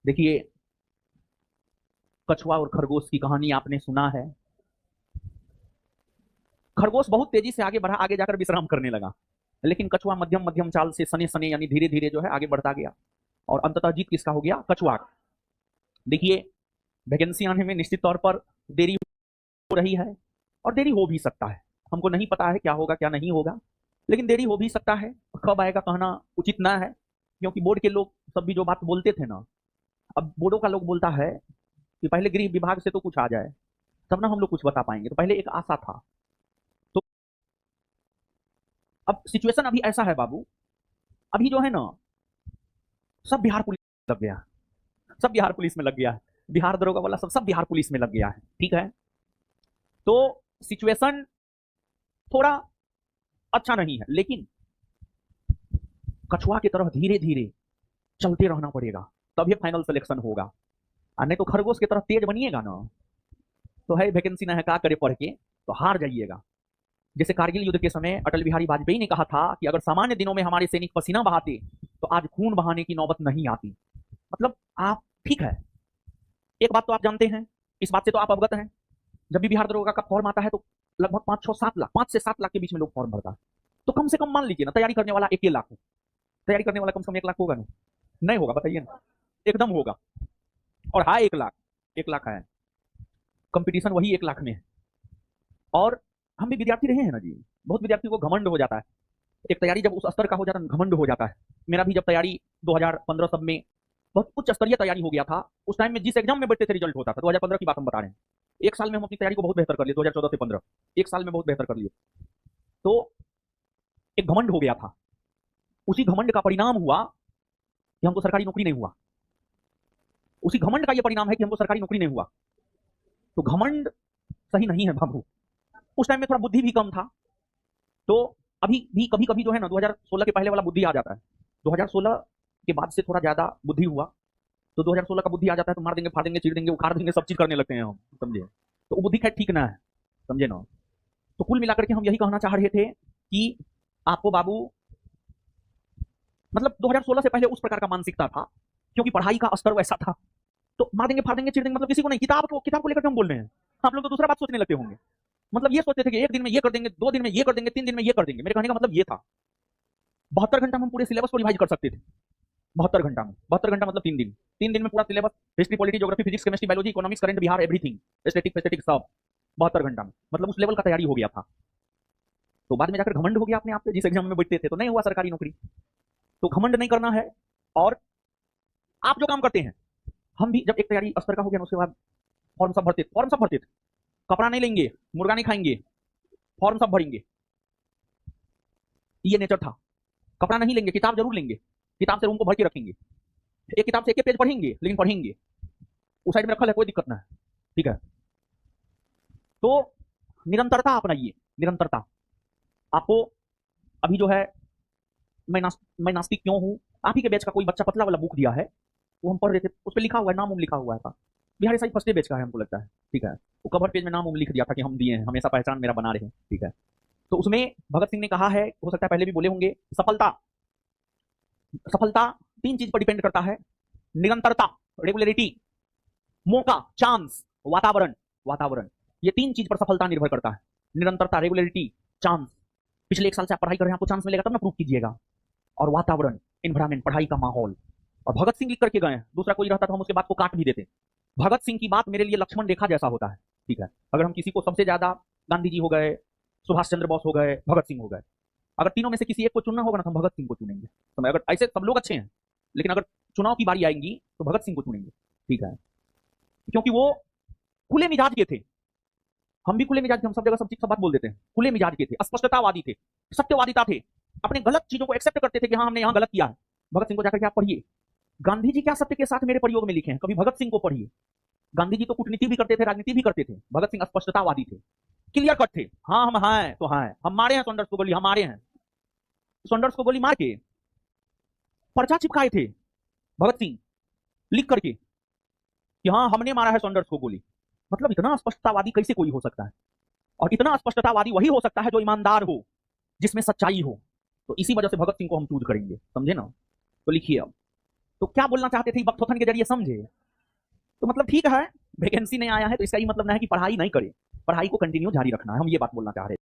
देखिए, कछुआ और खरगोश की कहानी आपने सुना है। खरगोश बहुत तेजी से आगे बढ़ा, आगे जाकर विश्राम करने लगा, लेकिन कछुआ मध्यम मध्यम चाल से सने सने यानी धीरे धीरे जो है आगे बढ़ता गया और अंततः जीत किसका हो गया? कछुआ। देखिए, वैकेंसी आने में निश्चित तौर पर देरी हो रही है और देरी हो भी सकता है। हमको नहीं पता है क्या होगा क्या नहीं होगा, लेकिन देरी हो भी सकता है। कब आएगा कहना उचित ना है, क्योंकि बोर्ड के लोग सब भी जो बात बोलते थे ना, अब बोर्डों का लोग बोलता है कि पहले गृह विभाग से तो कुछ आ जाए, तब ना हम लोग कुछ बता पाएंगे। तो पहले एक आशा था। तो अब सिचुएशन अभी ऐसा है बाबू, अभी जो है ना, सब बिहार पुलिस में लग गया, सब बिहार पुलिस में लग गया है। बिहार दरोगा वाला सब सब बिहार पुलिस में लग गया है। ठीक है, तो सिचुएशन थोड़ा अच्छा नहीं है, लेकिन कछुआ की तरफ धीरे धीरे चलते रहना पड़ेगा, तभी फाइनल सिलेक्शन होगा। और नहीं तो खरगोश की तरफ तेज बनिएगा ना, तो है वैकेंसी ना है का करे पढ़ के, तो हार जाइएगा। जैसे कारगिल युद्ध के समय अटल बिहारी वाजपेयी ने कहा था कि अगर सामान्य दिनों में हमारे सैनिक पसीना बहाते तो आज खून बहाने की नौबत नहीं आती। मतलब आप, ठीक है, एक बात तो आप जानते हैं, इस बात से तो आप अवगत हैं, जब भी बिहार दरोगा का फॉर्म आता है तो लगभग 5-6-7 लाख, 5 से 7 लाख के बीच में लोग फॉर्म भरता है। तो कम से कम मान लीजिए ना, तैयारी करने वाला 1 लाख हो, तैयारी करने वाला कम से कम 1 लाख होगा ना? नहीं होगा? बताइए ना। एकदम होगा। और हाँ, 1 लाख, 1 लाख है, कंपटीशन वही 1 लाख में है। और हम भी विद्यार्थी रहे हैं ना जी, बहुत विद्यार्थियों को घमंड हो जाता है। एक तैयारी जब उस स्तर का हो जाता है, घमंड हो जाता है। मेरा भी जब तैयारी 2015 सब में बहुत उच्च स्तरीय तैयारी हो गया था, उस टाइम में जिस एग्जाम में बैठते थे रिजल्ट होता था, 2015 की बात हम बता रहे हैं। एक साल में हम अपनी तैयारी को बहुत बेहतर कर लिए, 2014 से 15, एक साल में बहुत बेहतर कर लिए। तो एक घमंड हो गया था, उसी घमंड का परिणाम हुआ कि हमको सरकारी नौकरी नहीं हुआ। उसी घमंड का यह परिणाम है कि हमको सरकारी नौकरी नहीं हुआ। तो घमंड सही नहीं है बाबू। उस टाइम में थोड़ा बुद्धि भी कम था, तो अभी भी कभी कभी जो है ना 2016 के पहले वाला बुद्धि आ जाता है, 2016 के बाद से थोड़ा ज्यादा बुद्धि हुआ, तो 2016 का बुद्धि आ जाता है तो मार देंगे, फाड़ देंगे, चीर देंगे, उखाड़ देंगे, सब चीज करने लगते हैं हम, समझे? तो वो बुद्धि खैर ठीक ना है, समझे ना? तो कुल मिलाकर के हम यही कहना चाह रहे थे कि आपको बाबू, मतलब 2016 से पहले उस प्रकार का मानसिकता था, क्योंकि पढ़ाई का स्तर वैसा था। तो मार देंगे, फाड़ देंगे, चीर देंगे, मतलब किसी को नहीं, किताब को लेकर हम बोल रहे हैं। आप लोग तो दूसरा बात सोचने लगते होंगे। मतलब ये सोचते थे कि 1 दिन में ये कर देंगे, 2 दिन में ये कर देंगे, 3 दिन में ये कर देंगे। मेरे कहने का मतलब ये था, 72 घंटा में हम पूरे सिलेबस को रिवाइज कर सकते थे। 72 घंटा में, 72 घंटा मतलब 3 दिन, 3 दिन में पूरा syllabus, history, polity, geography, physics, chemistry, biology, economics, current, Bihar, everything, aesthetic फेस्थेटिक सब 72 घंटा में, मतलब उस लेवल का तैयारी हो गया था। तो बाद में जाकर घमंड हो गया अपने आप पे, जिस एग्जाम में बैठते थे तो नहीं हुआ सरकारी नौकरी। तो घमंड नहीं करना है। और आप जो काम करते हैं, हम भी जब एक तैयारी स्तर का हो गया उसके बाद फॉर्म सब भरते थे, फॉर्म सब भरते थे, कपड़ा नहीं लेंगे, मुर्गा नहीं खाएंगे, फॉर्म सब भरेंगे, ये नेचर था। कपड़ा नहीं लेंगे, किताब जरूर लेंगे, किताब से रूम को भर के रखेंगे, एक किताब से एक पेज पढ़ेंगे, लेकिन पढ़ेंगे, उस साइड में रखा है, कोई दिक्कत ना है। ठीक है, तो निरंतरता अपनाइए, निरंतरता। आपको अभी जो है, मैं नास्तिक क्यों हूँ, आप ही के बैच का कोई बच्चा पतला वाला बुक दिया है, वो हम पढ़ रहे थे, उस पर लिखा हुआ है, नाम उम लिखा हुआ था, बिहारी साहिब फर्स्ट बैच का है हमको लगता है। ठीक है, वो कवर पेज में नाम उम लिख दिया था कि हम दिए हैं, हमेशा पहचान मेरा बना रहे हैं। ठीक है, तो उसमें भगत सिंह ने कहा है, हो सकता है पहले भी बोले होंगे, सफलता, सफलता 3 चीज पर डिपेंड करता है, निरंतरता, रेगुलरिटी, मौका, चांस, वातावरण, वातावरण, ये 3 चीज पर सफलता निर्भर करता है। निरंतरता, रेगुलरिटी, चांस। पिछले 1 साल से आप पढ़ाई कर रहे हैं, आपको चांस मिलेगा तब ना प्रूव कीजिएगा। और वातावरण, इन्वायरमेंट, पढ़ाई का माहौल। और भगत सिंह लिख करके गए हैं, दूसरा कोई रहता तो हम उसके बात को काट भी देते। भगत सिंह की बात मेरे लिए लक्ष्मण रेखा जैसा होता है। ठीक है, अगर हम किसी को सबसे ज्यादा, गांधी जी हो गए, सुभाष चंद्र बोस हो गए, भगत सिंह हो गए, अगर तीनों में से किसी एक को चुनना होगा ना तो हम भगत सिंह को चुनेंगे। तो अगर ऐसे सब लोग अच्छे हैं, लेकिन अगर चुनाव की बारी आएगी तो भगत सिंह को चुनेंगे। ठीक है, क्योंकि वो खुले मिजाज के थे, हम भी खुले मिजाज थे, हम सब जगह सब चीज सब बात बोल देते हैं। खुले मिजाज के थे, स्पष्टतावादी थे, सत्यवादिता थे, अपने गलत चीजों को एक्सेप्ट करते थे कि हाँ हमने यहाँ गलत किया है। भगत सिंह को जाकर के आप पढ़िए, गांधी जी क्या सत्य के साथ मेरे प्रयोग में लिखे हैं, कभी भगत सिंह को पढ़िए। गांधी जी तो कूटनीति भी करते थे, राजनीति भी करते थे, भगत सिंह स्पष्टतावादी थे, क्लियर कट थे। हाँ हम हैं तो हैं, हम मारे हैं सॉन्डर्स को गोली, हम मारे हैं, सॉन्डर्स को गोली मार के पर्चा चिपकाए थे भगत सिंह, लिख करके कि हाँ हमने मारा है सॉन्डर्स को गोली। मतलब इतना स्पष्टतावादी कैसे कोई हो सकता है? और इतना स्पष्टतावादी वही हो सकता है जो ईमानदार हो, जिसमें सच्चाई हो। तो इसी वजह से भगत सिंह को हम चूज करेंगे, समझे ना? तो लिखिए अब, तो क्या बोलना चाहते थे वक्तोथन के जरिए समझे। तो मतलब ठीक है, वैकेंसी नहीं आया है तो इसका ये मतलब नहीं है कि पढ़ाई नहीं करे, पढ़ाई को कंटिन्यू जारी रखना है, हम ये बात बोलना चाह रहे थे।